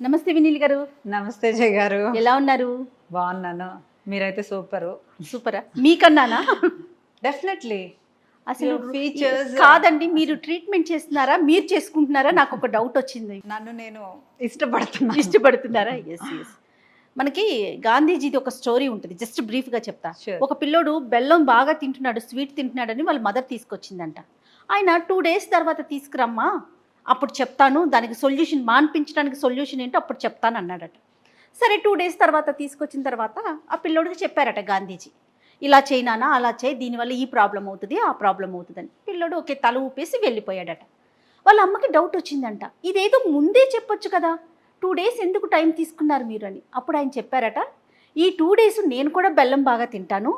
నమస్తే వినీల్ గారు. నమస్తే జయ గారు. ఎలా ఉన్నారు? బాగున్నాను. మీరైతే సూపరు. సూపరా? మీకన్నానా? డెఫినెట్లీ. అసలు ఫీచర్స్ కాదండి, మీరు ట్రీట్మెంట్ చేస్తున్నారా, మీరు చేసుకుంటున్నారా? నాకు ఒక డౌట్ వచ్చింది. నన్ను నేను ఇష్టపడుతున్నా. ఇష్టపడుతున్నారా? Yes yes. మనకి గాంధీజీది ఒక స్టోరీ ఉంటుంది, జస్ట్ బ్రీఫ్గా చెప్తా. Sure. ఒక పిల్లోడు బెల్లం బాగా తింటున్నాడు, స్వీట్ తింటున్నాడని వాళ్ళ మదర్ తీసుకొచ్చిందంట. ఆయన 2 days తర్వాత తీసుకురమ్మా, అప్పుడు చెప్తాను, దానికి సొల్యూషన్, మాన్పించడానికి సొల్యూషన్ ఏంటో అప్పుడు చెప్తాను అన్నాడట. సరే 2 days తర్వాత తీసుకొచ్చిన తర్వాత ఆ పిల్లోడికి చెప్పారట గాంధీజీ, ఇలా చేయనానా, అలా చేయి, దీనివల్ల ఈ ప్రాబ్లం అవుతుంది, ఆ ప్రాబ్లం అవుతుందని. పిల్లోడు ఒకే తల ఊపేసి వెళ్ళిపోయాడట. వాళ్ళ అమ్మకి డౌట్ వచ్చిందంట, ఇదేదో ముందే చెప్పొచ్చు కదా, 2 days ఎందుకు టైం తీసుకున్నారు మీరు అని. అప్పుడు ఆయన చెప్పారట, ఈ 2 days నేను కూడా బెల్లం బాగా తింటాను,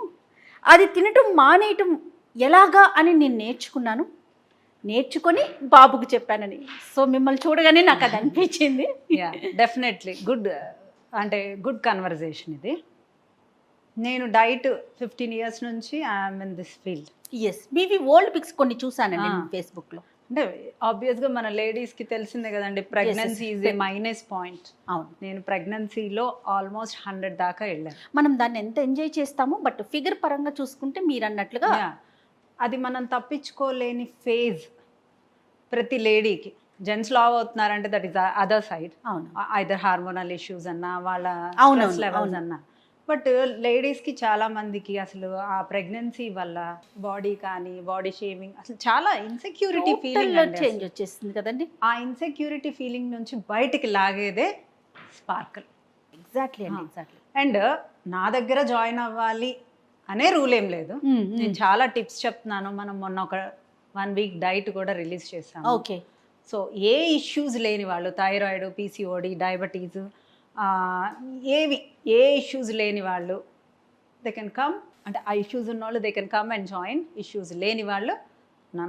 అది తినటం మానేయటం ఎలాగా అని నేను నేర్చుకొని బాబుకి చెప్పానని. సో మిమ్మల్ని చూడగానే నాకు అది అనిపించింది. డెఫినెట్లీ గుడ్, అంటే గుడ్ కన్వర్జేషన్ ఇది. నేను డైట్ 15 years నుంచి I'm in this field. Yes, మీవి ఓల్డ్ పిక్స్ కొన్ని చూసానండి ఫేస్బుక్లో. అంటే ఆబ్వియస్గా మన లేడీస్కి తెలిసిందే కదండి, pregnancy is a minus point. అవును, నేను ప్రెగ్నెన్సీలో ఆల్మోస్ట్ 100 దాకా వెళ్ళాను. మనం దాన్ని ఎంత ఎంజాయ్ చేస్తామో, బట్ ఫిగర్ పరంగా చూసుకుంటే మీరు అన్నట్లుగా అది మనం తప్పించుకోలేని ఫేజ్ ప్రతి లేడీకి. జెంట్స్ లావ్ అవుతున్నారంటే దట్ ఈస్ అదర్ సైడ్. అవును, ఐదర్ హార్మోనల్ ఇష్యూస్ అన్నా, వాళ్ళ అవును, లెవెల్స్ అన్నా. బట్ లేడీస్కి చాలా మందికి అసలు ఆ ప్రెగ్నెన్సీ వల్ల బాడీ కానీ, బాడీ షేమింగ్, అసలు చాలా ఇన్సెక్యూరిటీ ఫీలింగ్ చేంజ్ వచ్చేస్తుంది కదండి. ఆ ఇన్సెక్యూరిటీ ఫీలింగ్ నుంచి బయటికి లాగేదే స్పార్కల్. ఎగ్జాక్ట్లీ అండి, ఎగ్జాక్ట్లీ. అండ్ నా దగ్గర జాయిన్ అవ్వాలి అనే రూల్ ఏం లేదు. నేను చాలా టిప్స్ చెప్తున్నాను. మనం మొన్న ఒక 1 week డైట్ కూడా రిలీజ్ చేసాము. ఓకే. సో ఏ ఇష్యూస్ లేని వాళ్ళు, థైరాయిడ్, పీసీఓడి, డయాబెటీస్, ఏ ఇష్యూస్ లేని వాళ్ళు దే కెన్ కమ్. అంటే ఆ ఇష్యూస్ ఉన్న వాళ్ళు they can come and join. Issues లేని వాళ్ళు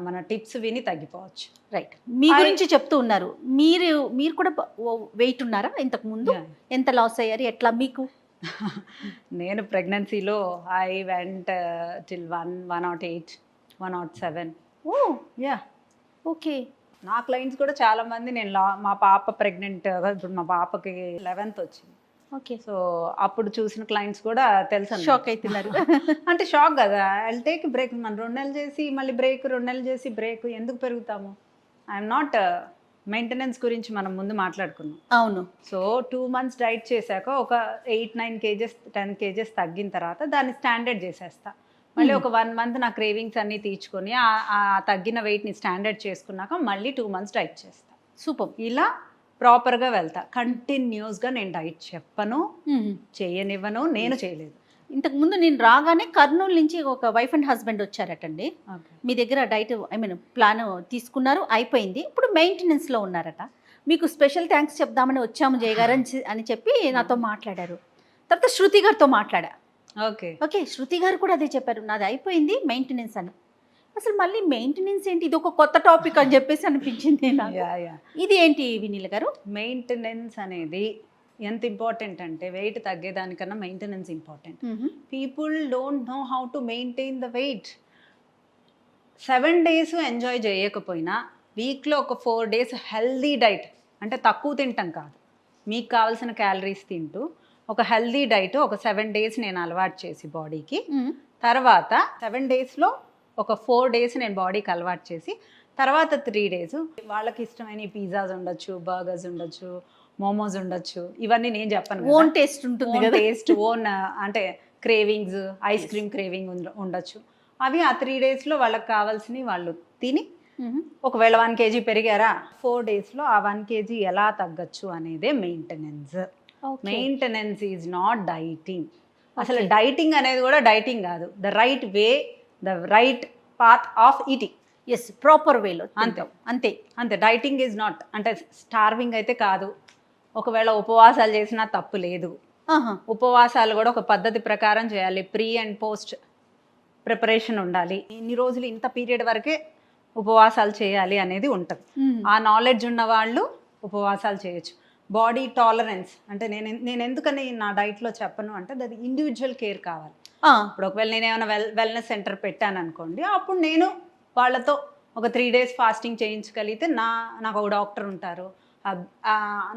మన టిప్స్ విని తగ్గిపోవచ్చు. రైట్. మీ గురించి చెప్తూ ఉన్నారు, మీరు కూడా వెయిట్ ఉన్నారా ఇంతకు ముందు? ఎంత లాస్ అయ్యారు, ఎట్లా మీకు? నేను ప్రెగ్నెన్సీలో I went till 108, 107. Oh yeah, okay. నా క్లయింట్స్ కూడా చాలా మంది, నేను మా పాప ప్రెగ్నెంట్, ఇప్పుడు మా పాపకి 11th వచ్చింది. ఓకే. సో అప్పుడు చూసిన క్లయింట్స్ కూడా తెలుసు, షాక్ అవుతున్నారు. అంటే షాక్ కదా, ఐ టేక్ బ్రేక్. మనం 2 నెలలు చేసి మళ్ళీ బ్రేక్, 2 నెలలు చేసి బ్రేక్, ఎందుకు పెరుగుతాము? ఐఎమ్ నాట్, మెయింటెనెన్స్ గురించి మనం ముందు మాట్లాడుకున్నాం. అవును. సో 2 months డైట్ చేశాక ఒక 8-9 kgs, 10 kgs తగ్గిన తర్వాత దాన్ని స్టాండర్డ్ చేసేస్తా. మళ్ళీ ఒక 1 month నా క్రేవింగ్స్ అన్నీ తీర్చుకొని ఆ తగ్గిన వెయిట్ని స్టాండర్డ్ చేసుకున్నాక మళ్ళీ 2 months డైట్ చేస్తా. సూపర్. ఇలా ప్రాపర్గా వెళ్తా. కంటిన్యూస్గా నేను డైట్ చెప్పను, చేయనివ్వను, నేను చేయలేదు. ఇంతకు ముందు నేను రాగానే కర్నూలు నుంచి ఒక వైఫ్ అండ్ హస్బెండ్ వచ్చారటండి. మీ దగ్గర డైట్ ప్లాన్ తీసుకున్నారు, అయిపోయింది. ఇప్పుడు మెయింటెనెన్స్లో ఉన్నారట. మీకు స్పెషల్ థ్యాంక్స్ చెప్దామని వచ్చాము జయ గారు అని చెప్పి నాతో మాట్లాడారు. తర్వాత శృతి గారితో మాట్లాడా. ఓకే, శృతి గారు కూడా అదే చెప్పారు, నాది అయిపోయింది మెయింటెనెన్స్ అని. అసలు మళ్ళీ మెయింటెనెన్స్ ఏంటి, ఇది ఒక కొత్త టాపిక్ అని చెప్పేసి అనిపించింది నాకు. ఇది ఏంటి వినీల్ గారు? మెయింటెనెన్స్ అనేది ఎంత ఇంపార్టెంట్ అంటే, వెయిట్ తగ్గేదానికన్నా maintenance important. People don't know how to maintain the weight. 7 days enjoy చేయకపోయినా వీక్లో ఒక 4 days హెల్దీ డైట్, అంటే తక్కువ తింటాం కాదు, మీకు కావాల్సిన క్యాలరీస్ తింటూ ఒక హెల్దీ డైట్ ఒక 7 days నేను అలవాటు చేసి బాడీకి, తర్వాత 7 daysలో ఒక 4 days నేను బాడీకి అలవాటు చేసి, తర్వాత 3 days వాళ్ళకి ఇష్టమైన పిజ్జాస్ ఉండొచ్చు, బర్గర్స్ ఉండొచ్చు, మోమోస్ ఉండొచ్చు, ఇవన్నీ నేను చెప్పను. ఓన్ టేస్ట్ ఉంటుంది, టేస్ట్, ఓన్ అంటే క్రేవింగ్స్, ఐస్ క్రీమ్ క్రేవింగ్ ఉండొచ్చు. అవి ఆ 3 daysలో వాళ్ళకి కావాల్సినవి వాళ్ళు తిని, ఒకవేళ 1 kg పెరిగారా 4 daysలో ఆ 1 kg ఎలా తగ్గచ్చు అనేదే maintenance. Maintenance is not dieting. అసలు డైటింగ్ అనేది కూడా డైటింగ్ కాదు, the right way, the right path of eating. Yes, proper వేలో. అంతే అంతే అంతే. డైటింగ్ ఈజ్ నాట్ అంటే స్టార్వింగ్ అయితే కాదు. ఒకవేళ ఉపవాసాలు చేసినా తప్పు లేదు. ఉపవాసాలు కూడా ఒక పద్ధతి ప్రకారం చేయాలి. ప్రీ అండ్ పోస్ట్ ప్రిపరేషన్ ఉండాలి. ఇన్ని రోజులు ఇంత పీరియడ్ వరకే ఉపవాసాలు చేయాలి అనేది ఉంటుంది. ఆ నాలెడ్జ్ ఉన్న వాళ్ళు ఉపవాసాలు చేయొచ్చు. బాడీ టాలరెన్స్ అంటే నేను ఎందుకని నా డైట్లో చెప్పను అంటే, అది ఇండివిజువల్ కేర్ కావాలి. ఇప్పుడు ఒకవేళ నేను ఏమైనా వెల్నెస్ సెంటర్ పెట్టాను అనుకోండి, అప్పుడు నేను వాళ్ళతో ఒక 3 days ఫాస్టింగ్ చేయించగలిగితే నాకు ఒక డాక్టర్ ఉంటారు,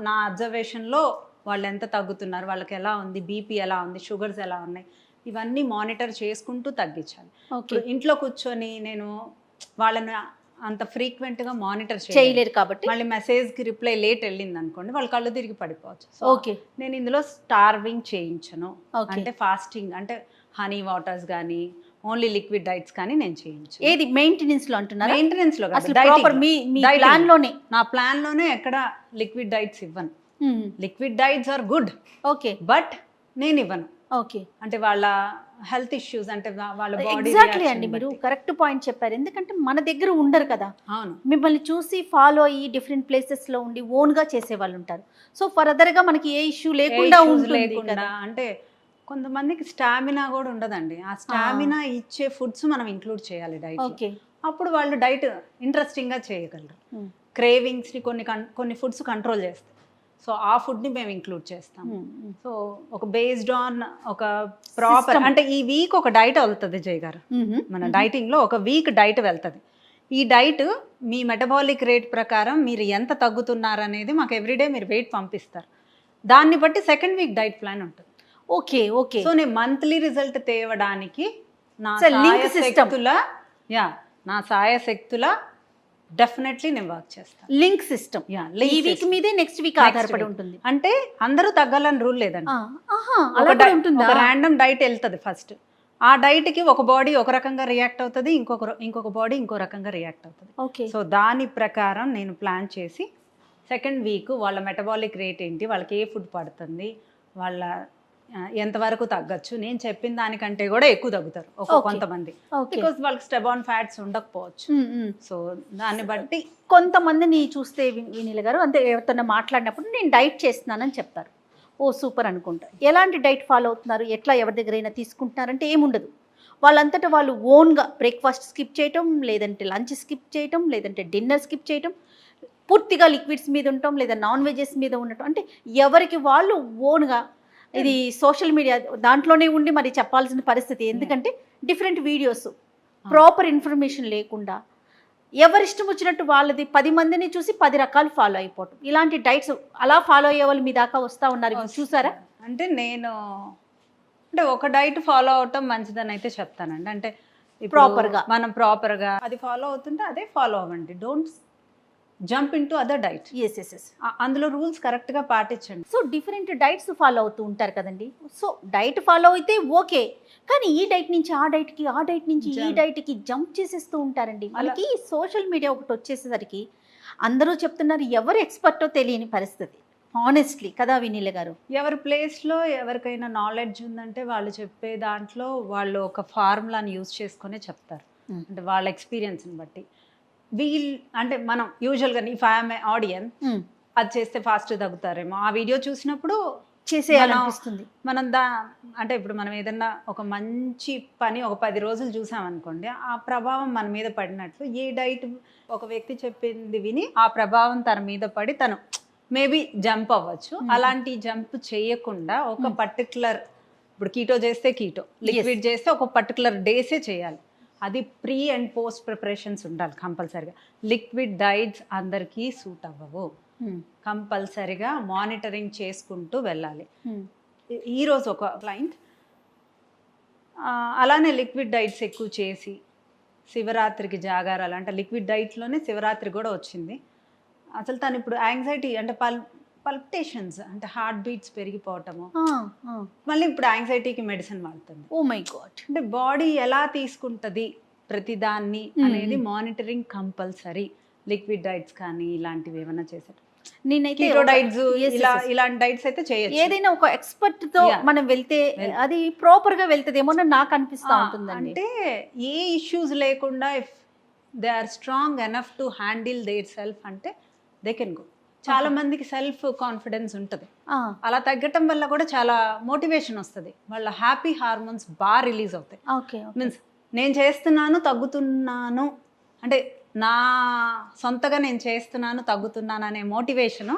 నా అబ్జర్వేషన్లో వాళ్ళు ఎంత తగ్గుతున్నారు, వాళ్ళకి ఎలా ఉంది, బీపీ ఎలా ఉంది, షుగర్స్ ఎలా ఉన్నాయి, ఇవన్నీ మానిటర్ చేసుకుంటూ తగ్గించాలి. ఇప్పుడు ఇంట్లో కూర్చొని నేను వాళ్ళని అంత ఫ్రీక్వెంట్గా మానిటర్ చేయలేరు కాబట్టి మళ్ళీ మెసేజ్కి రిప్లై లేట్ వెళ్ళింది అనుకోండి, వాళ్ళు కళ్ళు తిరిగి పడిపోవచ్చు. ఓకే, నేను ఇందులో స్టార్వింగ్ చేయించను, అంటే ఫాస్టింగ్ అంటే హనీ వాటర్స్ కానీ ఓన్లీ లిక్విడ్ డైట్స్ కానీ నేను చేయించు. ఏది మెయింటెనెన్స్ లో అంటున్నారు? మెయింటెనెన్స్ లో నా ప్లాన్ లోనే ఎక్కడ లిక్విడ్ డైట్స్ ఇవ్వను. Liquid diets are good, okay, but నేను ఇవ్వను. ఓకే, అంటే వాళ్ళ హెల్త్ ఇష్యూస్ అంటే వాళ్ళ బాడీ. ఎగ్జాక్ట్లీ అండి, మీరు కరెక్ట్ పాయింట్ చెప్పారు. ఎందుకంటే మన దగ్గర ఉండరు కదా, అవును, మిమ్మల్ని చూసి ఫాలో అయ్యి డిఫరెంట్ ప్లేసెస్ లో ఉండి ఓన్ గా చేసే వాళ్ళు ఉంటారు. సో ఫర్దర్ గా మనకి ఏ ఇష్యూ లేకుండా ఉంటుంది కదా. అంటే కొంతమందికి స్టామినా కూడా ఉండదండి, ఆ స్టామినా ఇచ్చే ఫుడ్స్ మనం ఇంక్లూడ్ చేయాలి డైట్. ఓకే, అప్పుడు వాళ్ళు డైట్ ఇంట్రెస్టింగ్ గా చేయగలరు. క్రేవింగ్స్ ని కొన్ని ఫుడ్స్ కంట్రోల్ చేస్తాయి, సో ఆ ఫుడ్ ని మేము ఇంక్లూడ్ చేస్తాం. సో ఒక బేస్డ్ ఆన్ ఒక ప్రాపర్ అంటే ఈ వీక్ ఒక డైట్ వెళ్తుంది జయ గారు, మన డైటింగ్ లో ఒక వీక్ డైట్ వెళ్తుంది. ఈ డైట్ మీ మెటబాలిక్ రేట్ ప్రకారం మీరు ఎంత తగ్గుతున్నారనేది మాకు ఎవ్రీడే మీరు వెయిట్ పంపిస్తారు, దాన్ని బట్టి సెకండ్ వీక్ డైట్ ప్లాన్ ఉంటుంది. Okay, okay. సో నేను మంత్లీ రిజల్ట్ తేవడానికి నా సాయశక్తుల డెఫినెట్లీ నేను వర్క్ చేస్తాను. లింక్ సిస్టమ్ ఈ వీక్ మీదే నెక్స్ట్ వీక్ ఆధారపడి ఉంటుంది. అంటే అందరూ తగ్గాలని రూల్ లేదండి, ఒక ర్యాండమ్ డైట్ వెళ్తుంది ఫస్ట్. ఆ డైట్ కి ఒక బాడీ ఒక రకంగా రియాక్ట్ అవుతుంది, ఇంకొక బాడీ ఇంకో రకంగా రియాక్ట్ అవుతుంది. సో దాని ప్రకారం నేను ప్లాన్ చేసి సెకండ్ వీక్ వాళ్ళ మెటబాలిక్ రేట్ ఏంటి, వాళ్ళకి ఏ ఫుడ్ పడుతుంది, వాళ్ళ ఎంతవరకు తగ్గచ్చు, నేను చెప్పిన దానికంటే కూడా ఎక్కువ తగ్గుతారు కొంతమంది, బికాస్ వాళ్ళకి స్టెబాన్ ఫ్యాట్స్ ఉండకపోవచ్చు. సో దాన్ని బట్టి కొంతమందిని చూస్తే వినీల గారు అంటే ఎవరితో మాట్లాడినప్పుడు నేను డైట్ చేస్తున్నానని చెప్తారు, ఓ సూపర్ అనుకుంటా. ఎలాంటి డైట్ ఫాలో అవుతున్నారు, ఎట్లా ఎవరి దగ్గరైనా తీసుకుంటున్నారంటే ఏముండదు, వాళ్ళంతటా వాళ్ళు ఓన్గా బ్రేక్ఫాస్ట్ స్కిప్ చేయటం, లేదంటే లంచ్ స్కిప్ చేయటం, లేదంటే డిన్నర్ స్కిప్ చేయటం, పూర్తిగా లిక్విడ్స్ మీద ఉండటం, లేదా నాన్ వెజెస్ మీద ఉండటం, అంటే ఎవరికి వాళ్ళు ఓన్గా. ఇది సోషల్ మీడియా దాంట్లోనే ఉండి మరి చెప్పాల్సిన పరిస్థితి, ఎందుకంటే డిఫరెంట్ వీడియోస్, ప్రాపర్ ఇన్ఫర్మేషన్ లేకుండా ఎవరిష్టం వచ్చినట్టు వాళ్ళది 10 మందిని చూసి 10 రకాలు ఫాలో అయిపోవటం. ఇలాంటి డైట్స్ అలా ఫాలో అయ్యే వాళ్ళు మీ దాకా వస్తూ ఉన్నారు, చూసారా? అంటే నేను అంటే ఒక డైట్ ఫాలో అవటం మంచిదని అయితే చెప్తానండి. అంటే ప్రాపర్గా మనం ప్రాపర్గా అది ఫాలో అవుతుంటే అదే ఫాలో అవ్వండి, don't jump into other diet. Yes, అందులో రూల్స్ కరెక్ట్గా పాటించండి. సో డిఫరెంట్ డైట్స్ ఫాలో అవుతూ ఉంటారు కదండి. సో డైట్ ఫాలో అయితే ఓకే, కానీ ఈ డైట్ నుంచి ఆ డైట్కి, ఆ డైట్ నుంచి ఈ డైట్కి జంప్ చేసేస్తూ ఉంటారండి. మనకి సోషల్ మీడియా ఒకటి వచ్చేసేసరికి అందరూ చెప్తున్నారు, ఎవరు ఎక్స్పర్టో తెలియని పరిస్థితి ఆనెస్ట్లీ కదా వినీల గారు. ఎవరి ప్లేస్లో ఎవరికైనా నాలెడ్జ్ ఉందంటే వాళ్ళు చెప్పే దాంట్లో వాళ్ళు ఒక ఫార్ములాని యూజ్ చేసుకునే చెప్తారు, అంటే వాళ్ళ ఎక్స్పీరియన్స్ని బట్టి. అంటే మనం యూజువల్గా ఇఫ్ ఐఎమ్ ఏ ఆడియన్స్ అది చేస్తే ఫాస్ట్ తగ్గుతారేమో, ఆ వీడియో చూసినప్పుడు చేసేయాలనిపిస్తుంది. మనం అంటే ఇప్పుడు మనం ఏదన్నా ఒక మంచి పని ఒక 10 రోజులు చూసామనుకోండి, ఆ ప్రభావం మన మీద పడినట్లు ఏ డైట్ ఒక వ్యక్తి చెప్పింది విని ఆ ప్రభావం తన మీద పడి తను మేబీ జంప్ అవ్వచ్చు. అలాంటి జంప్ చేయకుండా ఒక పర్టికులర్, ఇప్పుడు కీటో చేస్తే కీటో, లిక్విడ్ చేస్తే ఒక పర్టికులర్ డేసే చేయాలి. అది ప్రీ అండ్ పోస్ట్ ప్రిపరేషన్స్ ఉండాలి కంపల్సరిగా. లిక్విడ్ డైట్స్ అందరికీ సూట్ అవ్వవు, కంపల్సరిగా మానిటరింగ్ చేసుకుంటూ వెళ్ళాలి. ఈరోజు ఒక క్లయింట్ అలానే లిక్విడ్ డైట్స్ ఎక్కువ చేసి శివరాత్రికి జాగారాలు, అంటే లిక్విడ్ డైట్లోనే శివరాత్రి కూడా వచ్చింది. అసలు తను ఇప్పుడు యాంగ్జైటీ అంటే పల్పిటేషన్స్ అంటే హార్ట్ బీట్స్ పెరిగిపోవటము, మళ్ళీ ఇప్పుడు యాంగ్జైటీకి మెడిసిన్ వాడుతుంది. Oh my God. అంటే బాడీ ఎలా తీసుకుంటుంది ప్రతిదాన్ని అనేది మానిటరింగ్ కంపల్సరీ. లిక్విడ్ డైట్స్ కానీ ఇలాంటివి ఏమైనా చేశారు, నేనైతే ఇలాంటి డైట్స్ అయితే చేయొచ్చు. ఏదైనా ఒక ఎక్స్పర్ట్ తో మనం వెళ్తే అది ప్రాపర్ గా వెళ్తదేమో నాకు అనిపిస్తా ఉంటుంది. అంటే ఏ ఇష్యూస్ లేకుండా if they are strong enough to handle their self అంటే దే కెన్ గో. చాలా మందికి సెల్ఫ్ కాన్ఫిడెన్స్ ఉంటుంది, అలా తగ్గటం వల్ల కూడా చాలా మోటివేషన్ వస్తుంది, వాళ్ళ హ్యాపీ హార్మోన్స్ బాగా రిలీజ్ అవుతాయి. మీన్స్ నేను చేస్తున్నాను తగ్గుతున్నాను అంటే నా సొంతగా నేను చేస్తున్నాను తగ్గుతున్నాను అనే మోటివేషన్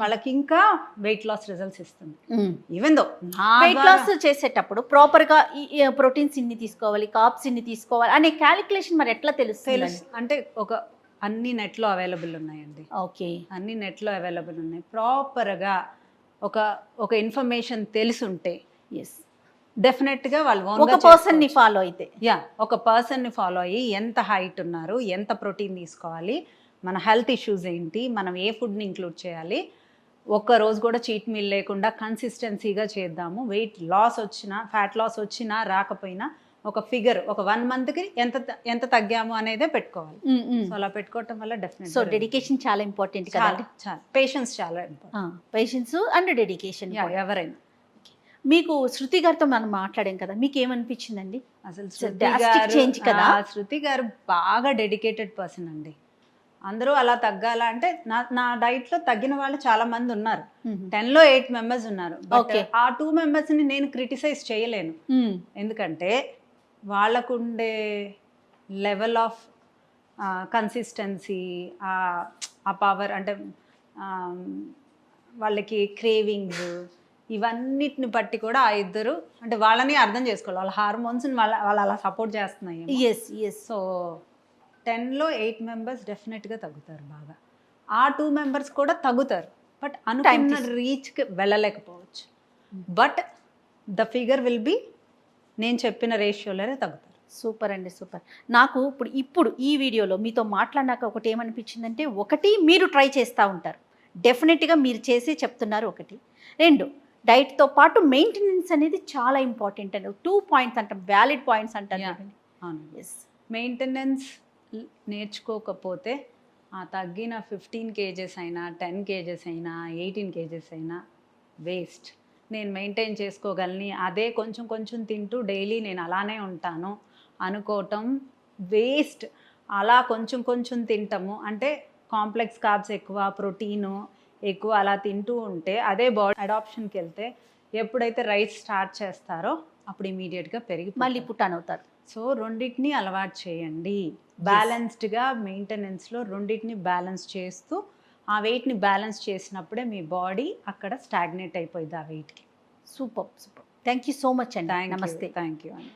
వాళ్ళకి ఇంకా వెయిట్ లాస్ రిజల్ట్స్ ఇస్తుంది. ఈవెన్ దో వెయిట్ లాస్ చేసేటప్పుడు ప్రాపర్ గా ప్రోటీన్స్ ఇన్ని తీసుకోవాలి, కార్బ్స్ ఇన్ని తీసుకోవాలి అనే క్యాలిక్యులేషన్ మరి ఎట్లా తెలుస్తుంది? అంటే ఒక అన్ని నెట్లో అవైలబుల్ ఉన్నాయండి, ఓకే. అన్ని నెట్లో అవైలబుల్ ఉన్నాయి. ప్రాపర్గా ఒక ఇన్ఫర్మేషన్ తెలుసుంటే ఎస్. డెఫినెట్గా వాళ్ళు ఒక పర్సన్ని ఫాలో అయితే. ఒక పర్సన్ని ఫాలో అయ్యి ఎంత హైట్ ఉన్నారు, ఎంత ప్రోటీన్ తీసుకోవాలి, మన హెల్త్ ఇష్యూస్ ఏంటి, మనం ఏ ఫుడ్ని ఇంక్లూడ్ చేయాలి, ఒక్క రోజు కూడా చీట్ మీల్ లేకుండా కన్సిస్టెన్సీగా చేద్దాము. వెయిట్ లాస్ వచ్చినా, ఫ్యాట్ లాస్ వచ్చినా రాకపోయినా ఒక ఫిగర్, ఒక 1 మంత్కి ఎంత తగ్గాము అనేదే పెట్టుకోవాలి. సో అలా పెట్టుకోవటం వల్ల డెఫినెట్. సో డెడికేషన్ చాలా ఇంపార్టెంట్ కదా. చాలా పేషెన్స్ చాలా ఇంపార్టెంట్. పేషెన్స్ అండ్ డెడికేషన్ ఎవరైనా. మీకు శృతి గారితో మనం మాట్లాడాం కదా, మీకు ఏమనిపించిందండి? అసలు చేంజ్ కదా. శృతి గారు బాగా డెడికేటెడ్ పర్సన్ అండి. అందరూ అలా తగ్గాల అంటే నా డైట్లో తగ్గిన వాళ్ళు చాలా మంది ఉన్నారు. 10లో 8 మెంబర్స్ ఉన్నారు. ఆ 2 మెంబర్స్ని నేను క్రిటిసైజ్ చేయలేను, ఎందుకంటే వాళ్ళకుండే లెవెల్ ఆఫ్ కన్సిస్టెన్సీ, ఆ పవర్, అంటే వాళ్ళకి క్రేవింగ్స్, ఇవన్నిటిని బట్టి కూడా ఆ ఇద్దరు అంటే వాళ్ళని అర్థం చేసుకోవాలి. వాళ్ళ హార్మోన్స్ని వాళ్ళు అలా సపోర్ట్ చేస్తున్నాయి. సో 10లో 8 మెంబర్స్ డెఫినెట్గా తగ్గుతారు బాగా. ఆ 2 మెంబర్స్ కూడా తగ్గుతారు, బట్ అనుకున్న రీచ్కి వెళ్ళలేకపోవచ్చు. But the figure will be నేను చెప్పిన రేషియోలోనే తగ్గుతారు. సూపర్ అండి, సూపర్. నాకు ఇప్పుడు ఈ వీడియోలో మీతో మాట్లాడినాక ఒకటి ఏమనిపించిందంటే, ఒకటి మీరు ట్రై చేస్తూ ఉంటారు, డెఫినెట్గా మీరు చేసి చెప్తున్నారు. ఒకటి, 2 డైట్తో పాటు మెయింటెనెన్స్ అనేది చాలా ఇంపార్టెంట్ అండి. 2 పాయింట్స్ అంటాం, వ్యాలిడ్ పాయింట్స్ అంటారు. అవును. ఎస్. మెయింటెనెన్స్ నేర్చుకోకపోతే ఆ తగ్గిన 15 kgs అయినా, 10 kgs అయినా, 18 kgs అయినా వేస్ట్. నేను మెయింటైన్ చేసుకోగలని, అదే కొంచెం కొంచెం తింటూ డైలీ నేను అలానే ఉంటాను అనుకోవటం వేస్ట్. అలా కొంచెం కొంచెం తింటాము అంటే కాంప్లెక్స్ కార్బ్స్ ఎక్కువ, ప్రోటీను ఎక్కువ అలా తింటూ ఉంటే అదే బాడీ అడాప్షన్కి వెళ్తే ఎప్పుడైతే రైస్ స్టార్ట్ చేస్తారో అప్పుడు ఇమీడియట్గా పెరిగి మళ్ళీ పుట్టాన్ అవుతారు. సో రెండింటిని అలవాటు చేయండి. బ్యాలెన్స్డ్గా మెయింటెనెన్స్లో రెండింటిని బ్యాలెన్స్ చేస్తూ ఆ వెయిట్ని బ్యాలెన్స్ చేసినప్పుడే మీ బాడీ అక్కడ స్టాగ్నేట్ అయిపోయింది ఆ వెయిట్కి. Super. Thank you so much అండి. నమస్తే. థ్యాంక్ యూ అండి.